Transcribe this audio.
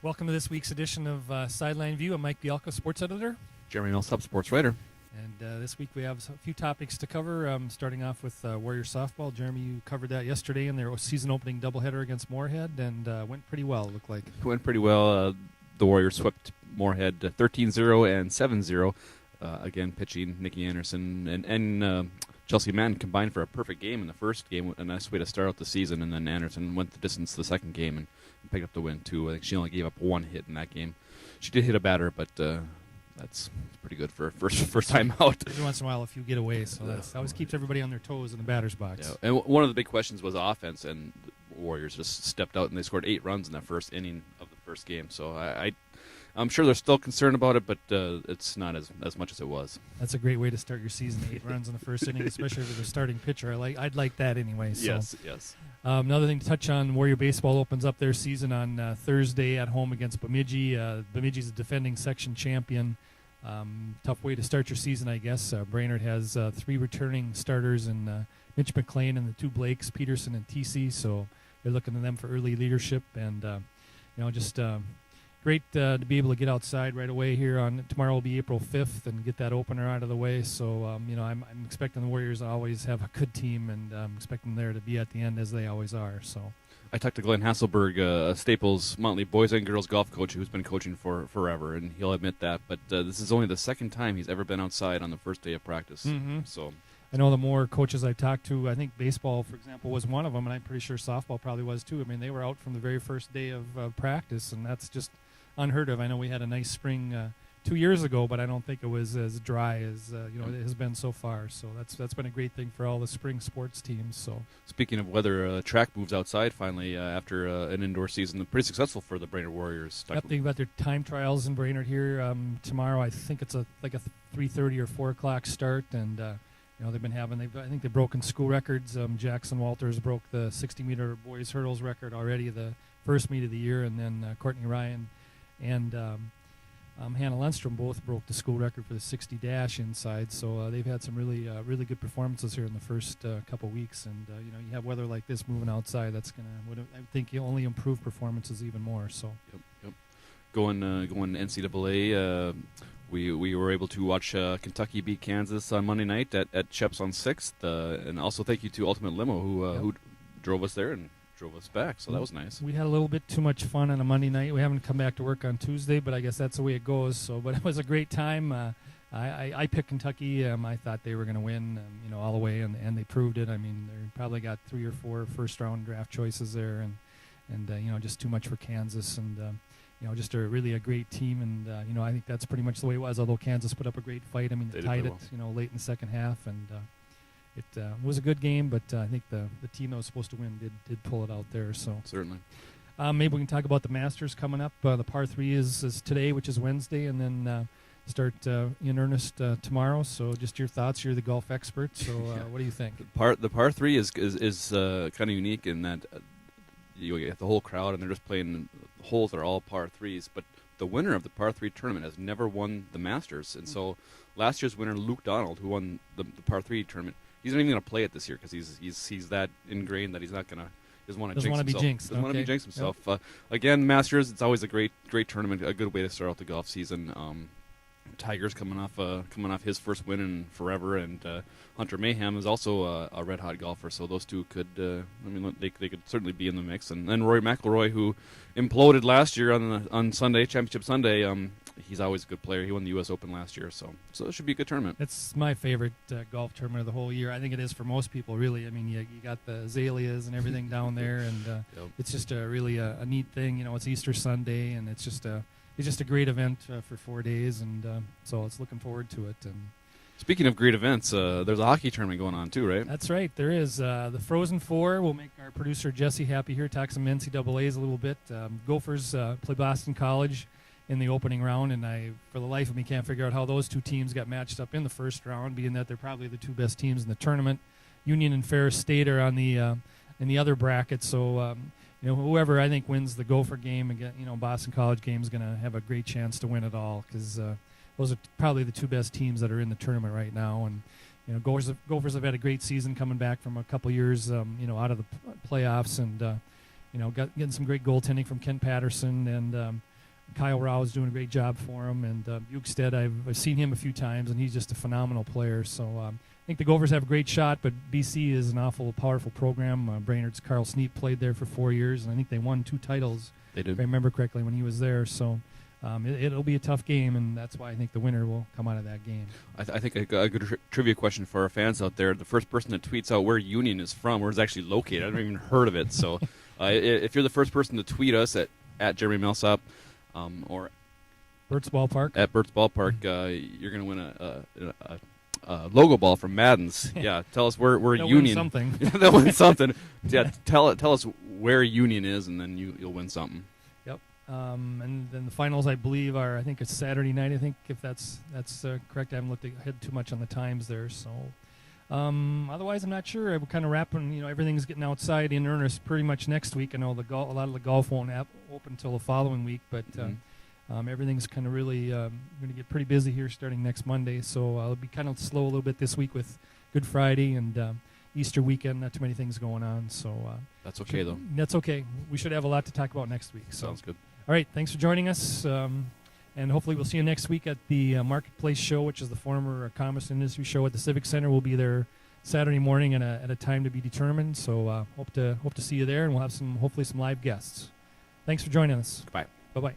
Welcome to this week's edition of Sideline View. I'm Mike Bialka, sports editor. Jeremy Millsop, sports writer. And this week we have a few topics to cover, starting off with Warrior softball. Jeremy, you covered that yesterday in their season opening doubleheader against Moorhead, and went pretty well, it looked like. It went pretty well. The Warriors swept Moorhead 13-0 and 7-0. Again, pitching Nikki Anderson and Chelsea Mann combined for a perfect game in the first game, a nice way to start out the season, and then Anderson went the distance the second game and picked up the win, too. I think she only gave up one hit in that game. She did hit a batter, but that's pretty good for first time out. Every once in a while, a few get away, so that always keeps everybody on their toes in the batter's box. Yeah. And one of the big questions was offense, and the Warriors just stepped out and they scored 8 runs in that first inning of the first game. So I'm sure they're still concerned about it, but it's not as much as it was. That's a great way to start your season, 8 runs in the first inning, especially for the starting pitcher. I'd like that anyway. So. Yes. Another thing to touch on, Warrior Baseball opens up their season on Thursday at home against Bemidji. Bemidji's a defending section champion. Tough way to start your season, I guess. Brainerd has 3 returning starters in Mitch McLean and the 2 Blakes, Peterson and TC, so they're looking to them for early leadership. And, just great to be able to get outside right away here. Tomorrow will be April 5th and get that opener out of the way. So, I'm expecting the Warriors to always have a good team, and I'm expecting them there to be at the end as they always are. So. I talked to Glenn Hasselberg, Staples Monthly boys and girls golf coach who's been coaching for forever, and he'll admit that. But this is only the second time he's ever been outside on the first day of practice. Mm-hmm. So I know the more coaches I've talked to, I think baseball, for example, was one of them, and I'm pretty sure softball probably was too. I mean, they were out from the very first day of practice, and that's just unheard of. I know we had a nice spring 2 years ago, but I don't think it was as dry as it has been so far. So that's been a great thing for all the spring sports teams. So speaking of weather, track moves outside finally after an indoor season, pretty successful for the Brainerd Warriors. Yep, they've got their time trials in Brainerd here tomorrow. I think it's a 3:30 or 4 o'clock start, and they've been having. I think they've broken school records. Jackson Walters broke the 60-meter boys hurdles record already, the first meet of the year, and then Courtney Ryan and Hannah Lundstrom both broke the school record for the 60 dash inside. So they've had some really good performances here in the first couple weeks. And you have weather like this moving outside, that's I think you'll only improve performances even more. So yep. Going NCAA. We were able to watch Kentucky beat Kansas on Monday night at Sheps on 6th, and also thank you to Ultimate Limo who drove us there and drove us back, so that was nice. We had a little bit too much fun on a Monday night. We haven't come back to work on Tuesday, but I guess that's the way it goes. So, but it was a great time. I picked Kentucky. I thought they were going to win, all the way, and they proved it. I mean, they probably got 3 or 4 first-round draft choices there, and just too much for Kansas, and just really a great team. And I think that's pretty much the way it was. Although Kansas put up a great fight. I mean, they tied it, late in the second half, and. It was a good game, but I think the team that was supposed to win did pull it out there. So certainly. Maybe we can talk about the Masters coming up. The par 3 is today, which is Wednesday, and then start in earnest tomorrow. So just your thoughts. You're the golf expert, so what do you think? The par 3 is kind of unique in that you get the whole crowd, and they're just playing. The holes are all par 3s, but the winner of the par 3 tournament has never won the Masters. And so last year's winner, Luke Donald, who won the par 3 tournament, he's not even going to play it this year because he's that ingrained that he's not going to. Doesn't want to jinx himself. Doesn't want to be jinxed himself. Yep. Again, Masters, it's always a great tournament, a good way to start out the golf season. Tiger's coming off his first win in forever, and Hunter Mayhem is also a red hot golfer. So those two could, they could certainly be in the mix. And then Rory McIlroy, who imploded last year on Sunday, Championship Sunday. He's always a good player. He won the U.S. Open last year, so it should be a good tournament. It's my favorite golf tournament of the whole year. I think it is for most people, really. I mean, you got the azaleas and everything down there, and It's just really a neat thing. It's Easter Sunday, and it's just a great event for 4 days, and so it's looking forward to it. And speaking of great events, there's a hockey tournament going on too, right? That's right. There is. The Frozen Four will make our producer Jesse happy here. Talk some NCAAs a little bit. Gophers play Boston College in the opening round, and I, for the life of me, can't figure out how those two teams got matched up in the first round, being that they're probably the 2 best teams in the tournament. Union and Ferris State are on the in the other bracket, so whoever I think wins the Gopher game, again, Boston College game is going to have a great chance to win it all, because those are probably the 2 best teams that are in the tournament right now. And Gophers have had a great season coming back from a couple years, out of the playoffs, and getting some great goaltending from Ken Patterson, and Kyle Rao is doing a great job for him, and Bukestead, I've seen him a few times, and he's just a phenomenal player. So I think the Gophers have a great shot, but BC is an awful powerful program. Brainerd's Carl Sneap played there for 4 years, and I think they won 2 titles, They did. if I remember correctly, when he was there. So it'll be a tough game, and that's why I think the winner will come out of that game. I think a good trivia question for our fans out there. The first person that tweets out where Union is from, where it's actually located, I haven't even heard of it. So if you're the first person to tweet us at Jeremy Millsop or Bert's Ballpark. at Bert's Ballpark, you're going to win a logo ball from Madden's. Yeah, tell us where They'll Union. win something. They'll win something. Yeah, tell us where Union is, and then you'll win something. Yep. And then the finals, I believe, I think it's Saturday night. I think if that's correct. I haven't looked ahead too much on the times there. So otherwise, I'm not sure. I'm kind of wrapping. Everything's getting outside in earnest pretty much next week. I know a lot of the golf won't open until the following week, but everything's kind of really going to get pretty busy here starting next Monday. So I'll be kind of slow a little bit this week with Good Friday and Easter weekend. Not too many things going on. So That's okay, though. That's okay. We should have a lot to talk about next week. So. Sounds good. All right, thanks for joining us, and hopefully we'll see you next week at the Marketplace Show, which is the former Commerce Industry Show at the Civic Center. We'll be there Saturday morning at a time to be determined. So hope to see you there, and we'll have hopefully some live guests. Thanks for joining us. Bye. Bye-bye.